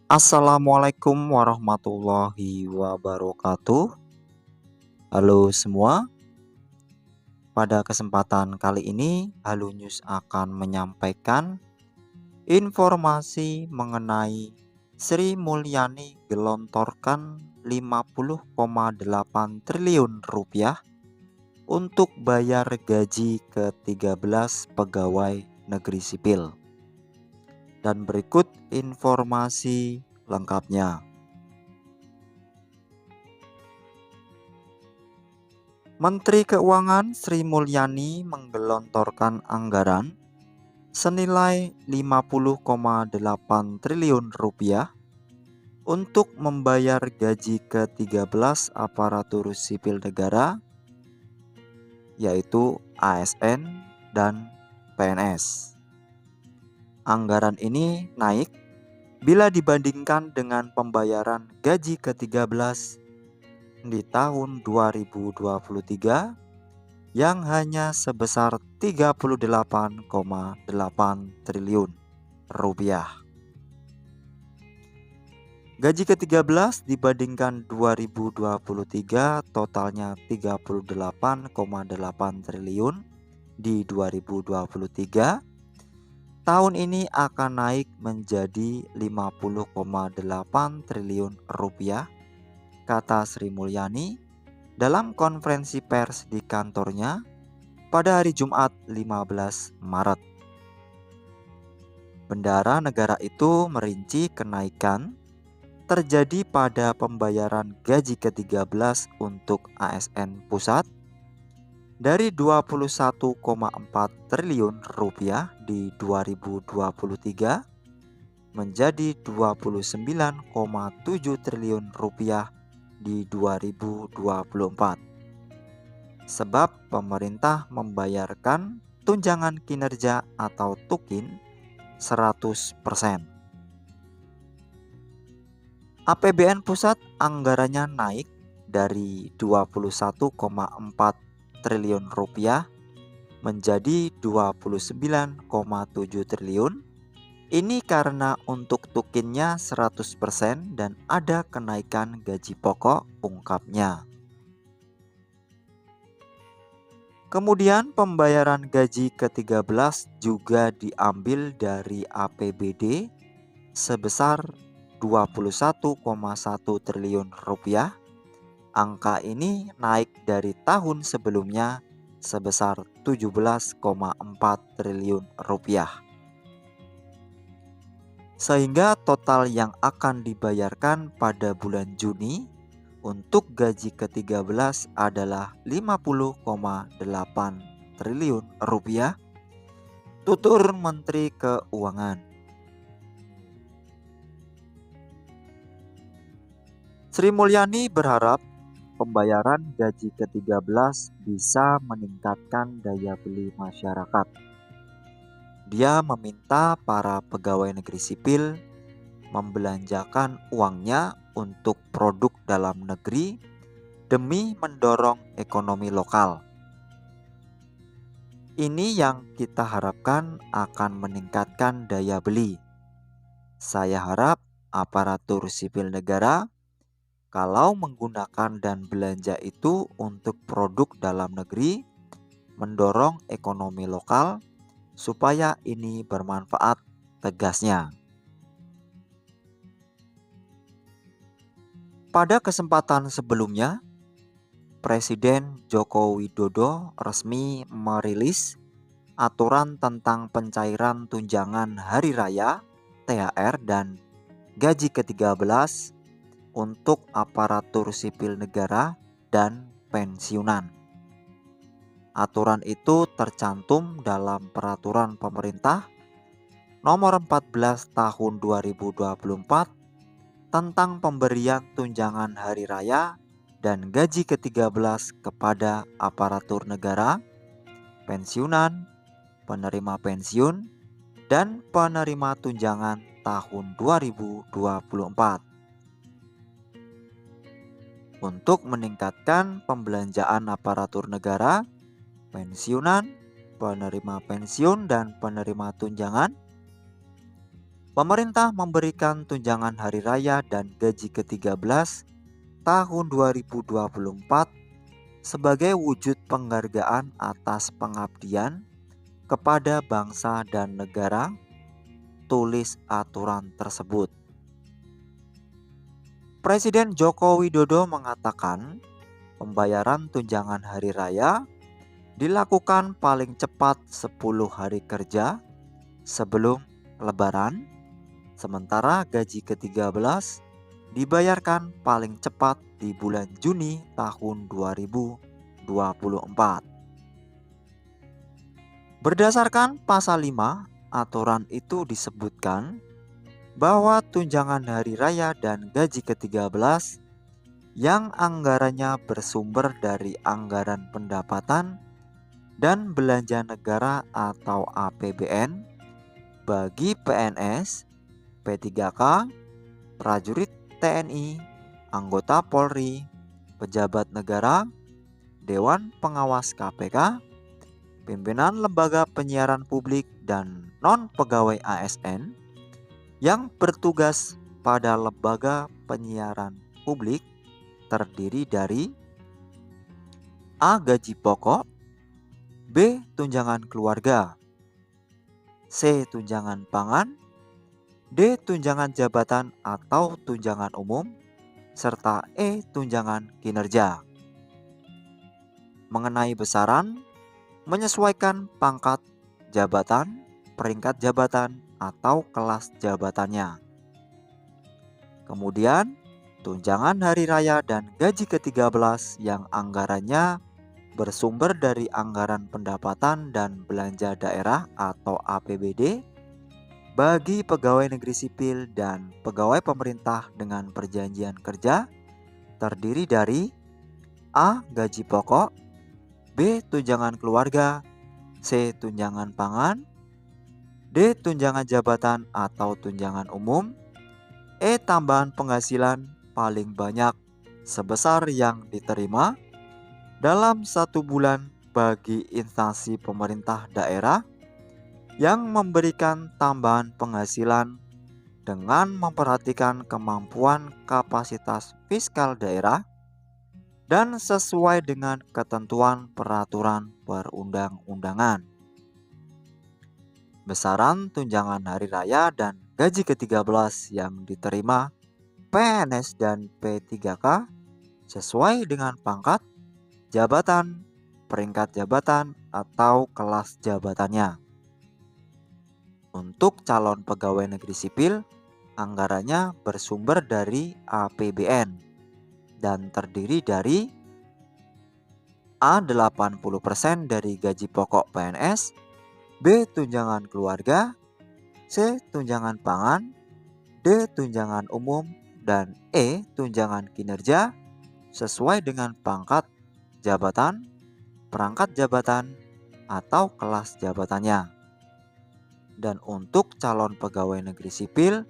Assalamualaikum warahmatullahi wabarakatuh. Halo semua, pada kesempatan kali ini Halo News akan menyampaikan informasi mengenai Sri Mulyani gelontorkan 50,8 triliun rupiah untuk bayar gaji ke-13 pegawai negeri sipil. Dan berikut informasi lengkapnya. Menteri Keuangan Sri Mulyani menggelontorkan anggaran senilai 50,8 triliun rupiah untuk membayar gaji ke-13 aparatur sipil negara, yaitu ASN dan PNS. Anggaran ini naik bila dibandingkan dengan pembayaran gaji ke-13 di tahun 2023 yang hanya sebesar 38,8 triliun rupiah. Gaji ke-13 dibandingkan 2023 totalnya 38,8 triliun di 2023. Tahun ini akan naik menjadi 50,8 triliun rupiah, kata Sri Mulyani dalam konferensi pers di kantornya pada hari Jumat 15 Maret. Bendahara negara itu merinci kenaikan terjadi pada pembayaran gaji ke-13 untuk ASN pusat dari 21,4 triliun rupiah di 2023 menjadi 29,7 triliun rupiah di 2024. Sebab pemerintah membayarkan tunjangan kinerja atau tukin 100%. APBN pusat anggarannya naik dari 21,4 triliun rupiah menjadi 29,7 triliun. Ini karena untuk tukinnya 100% dan ada kenaikan gaji pokok, ungkapnya. Kemudian pembayaran gaji ke-13 juga diambil dari APBD sebesar 21,1 triliun rupiah. Angka ini naik dari tahun sebelumnya sebesar 17,4 triliun rupiah. Sehingga total yang akan dibayarkan pada bulan Juni untuk gaji ke-13 adalah 50,8 triliun rupiah, tutur Menteri Keuangan. Sri Mulyani berharap pembayaran gaji ke-13 bisa meningkatkan daya beli masyarakat. Dia meminta para pegawai negeri sipil membelanjakan uangnya untuk produk dalam negeri demi mendorong ekonomi lokal. Ini yang kita harapkan akan meningkatkan daya beli. Saya harap aparatur sipil negara kalau menggunakan dan belanja itu untuk produk dalam negeri, mendorong ekonomi lokal supaya ini bermanfaat, tegasnya. Pada kesempatan sebelumnya, Presiden Joko Widodo resmi merilis aturan tentang pencairan tunjangan hari raya, THR, dan gaji ke-13 untuk aparatur sipil negara dan pensiunan. Aturan itu tercantum dalam Peraturan Pemerintah Nomor 14 Tahun 2024 tentang pemberian tunjangan hari raya dan gaji ke-13 kepada aparatur negara, pensiunan, penerima pensiun, dan penerima tunjangan tahun 2024. Untuk meningkatkan pembelanjaan aparatur negara, pensiunan, penerima pensiun, dan penerima tunjangan, Pemerintah memberikan tunjangan hari raya dan gaji ke-13 tahun 2024 sebagai wujud penghargaan atas pengabdian kepada bangsa dan negara, tulis aturan tersebut. Presiden Joko Widodo mengatakan pembayaran tunjangan hari raya dilakukan paling cepat 10 hari kerja sebelum Lebaran, sementara gaji ke-13 dibayarkan paling cepat di bulan Juni tahun 2024. Berdasarkan pasal 5, aturan itu disebutkan bahwa tunjangan hari raya dan gaji ke-13 yang anggarannya bersumber dari anggaran pendapatan dan belanja negara atau APBN bagi PNS, P3K, prajurit TNI, anggota Polri, pejabat negara, Dewan Pengawas KPK, pimpinan lembaga penyiaran publik dan non-pegawai ASN yang bertugas pada lembaga penyiaran publik terdiri dari A. Gaji pokok, B. Tunjangan keluarga, C. Tunjangan pangan, D. Tunjangan jabatan atau tunjangan umum, serta E. Tunjangan kinerja. Mengenai besaran, menyesuaikan pangkat jabatan, peringkat jabatan, atau kelas jabatannya. Kemudian, tunjangan hari raya dan gaji ke-13 yang anggarannya bersumber dari anggaran pendapatan dan belanja daerah atau APBD bagi pegawai negeri sipil dan pegawai pemerintah dengan perjanjian kerja terdiri dari A. Gaji pokok, B. Tunjangan keluarga, C. Tunjangan pangan, D. Tunjangan jabatan atau tunjangan umum, E. Tambahan penghasilan paling banyak sebesar yang diterima dalam 1 bulan bagi instansi pemerintah daerah yang memberikan tambahan penghasilan dengan memperhatikan kemampuan kapasitas fiskal daerah dan sesuai dengan ketentuan peraturan perundang-undangan. Besaran tunjangan hari raya dan gaji ke-13 yang diterima PNS dan P3K sesuai dengan pangkat, jabatan, peringkat jabatan, atau kelas jabatannya. Untuk calon pegawai negeri sipil, anggarannya bersumber dari APBN dan terdiri dari A. 80% dari gaji pokok PNS, B. Tunjangan keluarga, C. Tunjangan pangan, D. Tunjangan umum, dan E. Tunjangan kinerja sesuai dengan pangkat jabatan, perangkat jabatan, atau kelas jabatannya. Dan untuk calon pegawai negeri sipil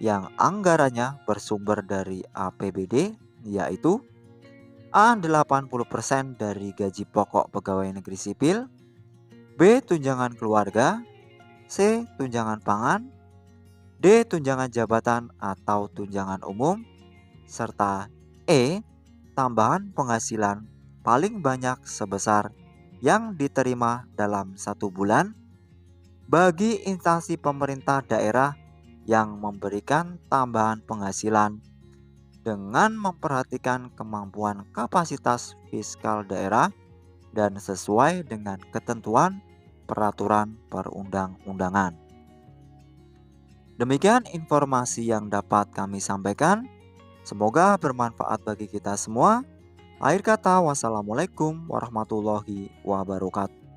yang anggarannya bersumber dari APBD yaitu A. 80% dari gaji pokok pegawai negeri sipil, B. Tunjangan keluarga, C. Tunjangan pangan, D. Tunjangan jabatan atau tunjangan umum, serta E. Tambahan penghasilan paling banyak sebesar yang diterima dalam 1 bulan bagi instansi pemerintah daerah yang memberikan tambahan penghasilan dengan memperhatikan kemampuan kapasitas fiskal daerah dan sesuai dengan ketentuan peraturan perundang-undangan. Demikian informasi yang dapat kami sampaikan. Semoga bermanfaat bagi kita semua. Akhir kata, wassalamualaikum warahmatullahi wabarakatuh.